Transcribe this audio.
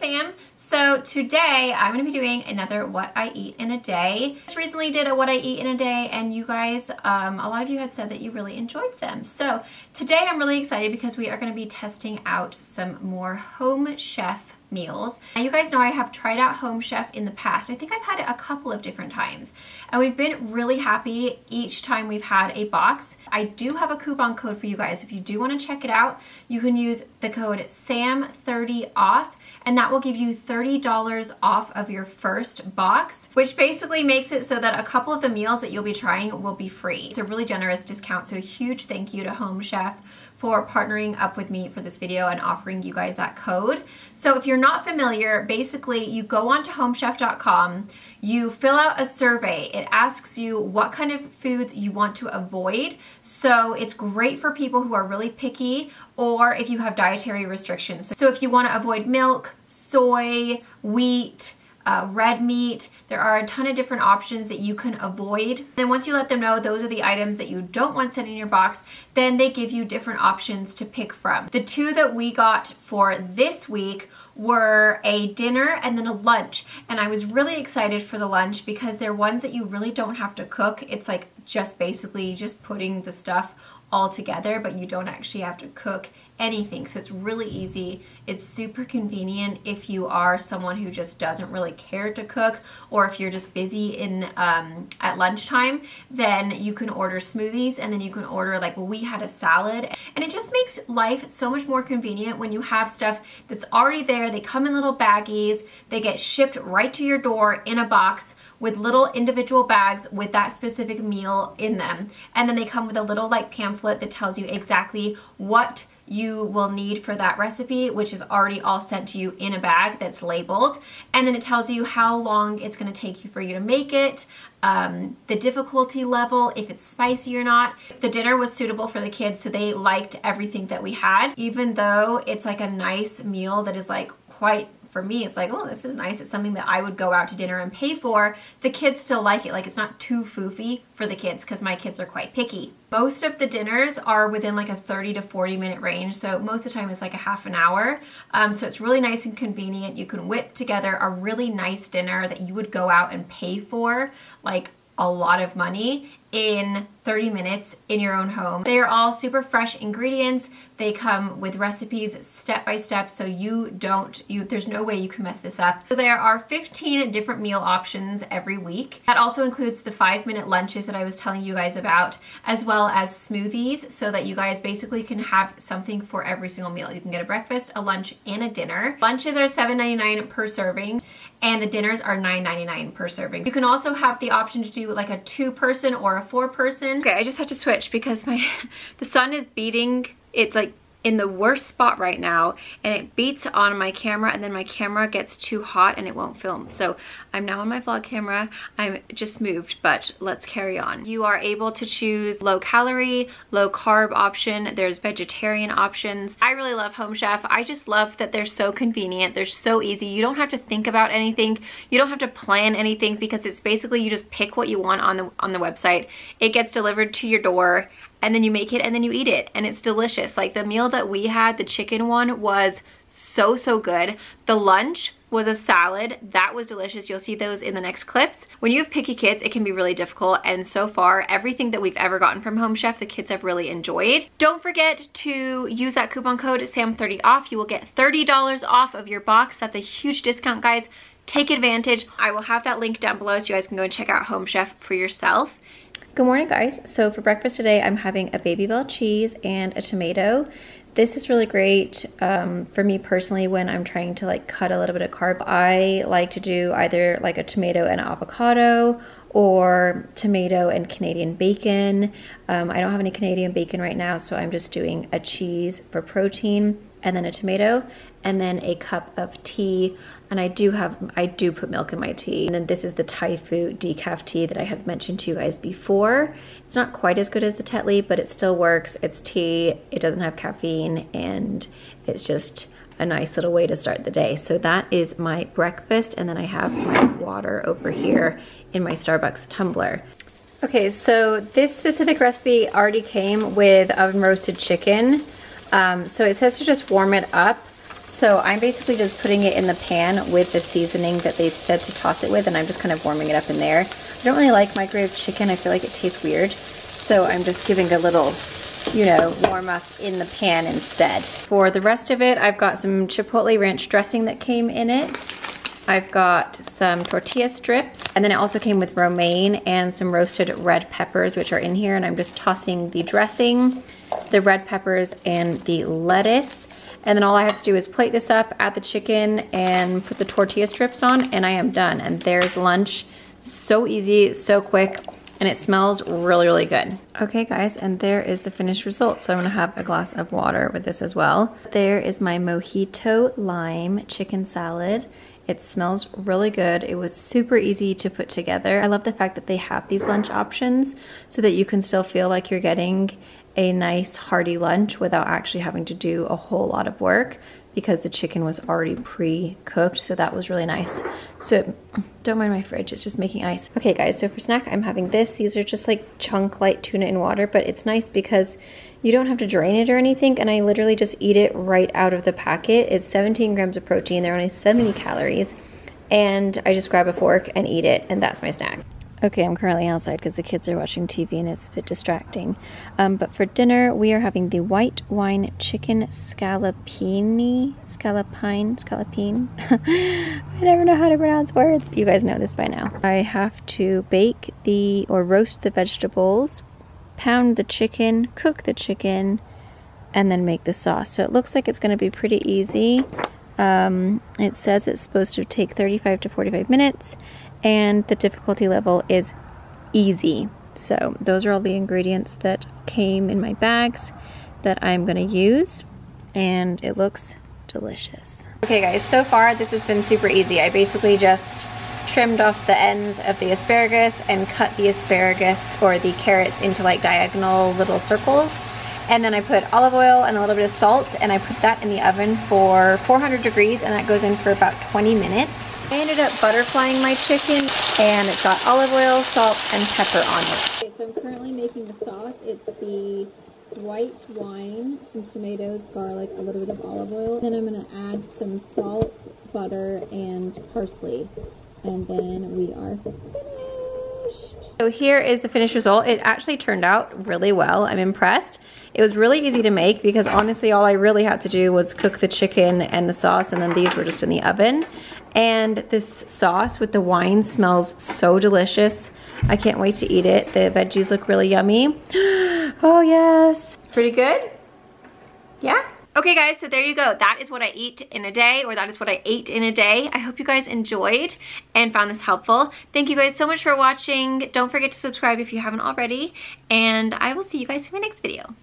Sam. So today I'm going to be doing another what I eat in a day. Just recently did a what I eat in a day, and you guys, a lot of you had said that you really enjoyed them. So today I'm really excited because we are going to be testing out some more Home Chef meals. Now you guys know I have tried out Home Chef in the past. I think I've had it a couple of different times and we've been really happy each time we've had a box. I do have a coupon code for you guys. If you do want to check it out, you can use the code SAM30OFF and that will give you $30 off of your first box, which basically makes it so that a couple of the meals that you'll be trying will be free. It's a really generous discount, so a huge thank you to Home Chef for partnering up with me for this video and offering you guys that code. So if you're not familiar, basically you go onto homechef.com, you fill out a survey. It asks you what kind of foods you want to avoid. So it's great for people who are really picky or if you have dietary restrictions. So if you want to avoid milk, soy, wheat, red meat, there are a ton of different options that you can avoid. Then once you let them know those are the items that you don't want sent in your box, then they give you different options to pick from. The two that we got for this week were a dinner and then a lunch, and I was really excited for the lunch because they're ones that you really don't have to cook. It's like just basically just putting the stuff all together, but you don't actually have to cook anything. So it's really easy. It's super convenient if you are someone who just doesn't really care to cook, or if you're just busy in at lunchtime, then you can order smoothies, and then you can order, like, well, we had a salad, and it just makes life so much more convenient when you have stuff that's already there. They come in little baggies, they get shipped right to your door in a box with little individual bags with that specific meal in them, and then they come with a little like pamphlet that tells you exactly what you will need for that recipe, which is already all sent to you in a bag that's labeled, and then it tells you how long it's going to take you for you to make it, the difficulty level, if it's spicy or not. The dinner was suitable for the kids, so they liked everything that we had, even though it's like a nice meal that is like quite, for me, it's like, oh, this is nice. It's something that I would go out to dinner and pay for. The kids still like it. Like, it's not too foofy for the kids because my kids are quite picky. Most of the dinners are within like a 30 to 40 minute range. So most of the time it's like a half an hour. So it's really nice and convenient. You can whip together a really nice dinner that you would go out and pay for like a lot of money in 30 minutes in your own home. They are all super fresh ingredients. They come with recipes step by step, so there's no way you can mess this up. So there are 15 different meal options every week. That also includes the 5-minute lunches that I was telling you guys about, as well as smoothies, so that you guys basically can have something for every single meal. You can get a breakfast, a lunch, and a dinner. Lunches are $7.99 per serving, and the dinners are $9.99 per serving. You can also have the option to do like a 2-person or a 4-person. Okay, I just have to switch because the sun is beating. It's like in the worst spot right now, and it beats on my camera, and then my camera gets too hot and it won't film. So I'm now on my vlog camera. I'm just moved, but let's carry on. You are able to choose low calorie, low carb option. There's vegetarian options. I really love Home Chef. I just love that they're so convenient. They're so easy. You don't have to think about anything. You don't have to plan anything because it's basically you just pick what you want on the website. It gets delivered to your door, and then you make it and then you eat it, and it's delicious. Like the meal that we had, the chicken one, was so good. The lunch was a salad. That was delicious. You'll see those in the next clips. When you have picky kids, it can be really difficult, and so far, everything that we've ever gotten from Home Chef, the kids have really enjoyed. Don't forget to use that coupon code SAM30OFF. You will get $30 off of your box. That's a huge discount, guys. Take advantage. I will have that link down below so you guys can go and check out Home Chef for yourself. Good morning, guys. So for breakfast today, I'm having a Baby Bell cheese and a tomato. This is really great for me personally when I'm trying to like cut a little bit of carb. I like to do either like a tomato and avocado or tomato and Canadian bacon. I don't have any Canadian bacon right now, so I'm just doing a cheese for protein, and then a tomato, and then a cup of tea. And I do put milk in my tea. And then this is the Thai food decaf tea that I have mentioned to you guys before. It's not quite as good as the Tetley, but it still works. It's tea, it doesn't have caffeine, and it's just a nice little way to start the day. So that is my breakfast, and then I have my water over here in my Starbucks tumbler. Okay, so this specific recipe already came with oven roasted chicken. So it says to just warm it up. So So I'm basically just putting it in the pan with the seasoning that they said to toss it with, and I'm just kind of warming it up in there. I don't really like microwave chicken. I feel like it tastes weird. So I'm just giving a little, you know, warm up in the pan instead. For the rest of it, I've got some chipotle ranch dressing that came in it. I've got some tortilla strips, and then it also came with romaine and some roasted red peppers, which are in here, and I'm just tossing the dressing, the red peppers, and the lettuce. And then all I have to do is plate this up, add the chicken, and put the tortilla strips on, and I am done. And there's lunch. So easy, so quick, and it smells really, really good. Okay guys, and there is the finished result. So I'm gonna have a glass of water with this as well. There is my mojito lime chicken salad. It smells really good. It was super easy to put together. I love the fact that they have these lunch options so that you can still feel like you're getting a nice hearty lunch without actually having to do a whole lot of work, because the chicken was already pre-cooked, so that was really nice. So don't mind my fridge, it's just making ice. Okay guys, so for snack I'm having this. These are just like chunk light tuna in water, but it's nice because you don't have to drain it or anything, and I literally just eat it right out of the packet. It's 17 grams of protein, they're only 70 calories, and I just grab a fork and eat it, and that's my snack. Okay, I'm currently outside because the kids are watching TV and it's a bit distracting. But for dinner, we are having the white wine chicken scallopine. I never know how to pronounce words. You guys know this by now. I have to bake or roast the vegetables, pound the chicken, cook the chicken, and then make the sauce. So it looks like it's going to be pretty easy. It says it's supposed to take 35 to 45 minutes. And the difficulty level is easy. So those are all the ingredients that came in my bags that I'm gonna use, and it looks delicious. Okay guys, so far this has been super easy. I basically just trimmed off the ends of the asparagus and cut the asparagus or the carrots into like diagonal little circles. And then I put olive oil and a little bit of salt, and I put that in the oven for 400 degrees, and that goes in for about 20 minutes. I ended up butterflying my chicken, and it's got olive oil, salt, and pepper on it. Okay, so I'm currently making the sauce. It's the white wine, some tomatoes, garlic, a little bit of olive oil. Then I'm gonna add some salt, butter, and parsley. And then we are finished. So here is the finished result. It actually turned out really well. I'm impressed. It was really easy to make because honestly all I really had to do was cook the chicken and the sauce, and then these were just in the oven. And this sauce with the wine smells so delicious. I can't wait to eat it. The veggies look really yummy. Oh yes. Pretty good? Yeah? Okay guys, so there you go. That is what I eat in a day, or that is what I ate in a day. I hope you guys enjoyed and found this helpful. Thank you guys so much for watching. Don't forget to subscribe if you haven't already, and I will see you guys in my next video.